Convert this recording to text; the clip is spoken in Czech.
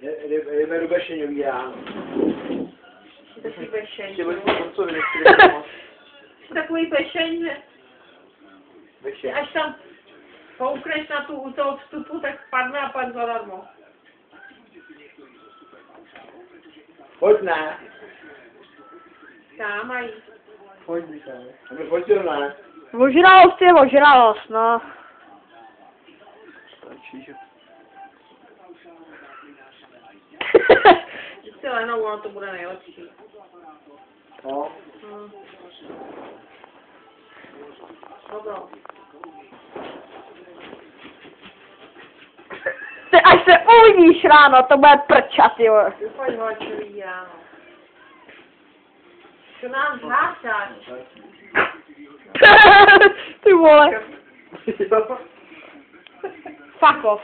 Jdeme do Bešeňový ráno. Takový Bešeň. Ještě budeš porcovi, nechci moc. Takový Bešeň, že Bešeň. až tam koukneš na tu u toho vstupu, tak spadne a pak zadarmo. Pojď ne. Tam mají. Pojď Michal. Pojď ne. Ožralost je ožralost, no. Stačí, že... Jsi lenou, ono to bude nejlepší. No. Dobro. Ty až se uvidíš ráno, to bude prčat, jo. Pojď ho, celý ráno. Co nám zhásáš? Ty vole. Fuck off.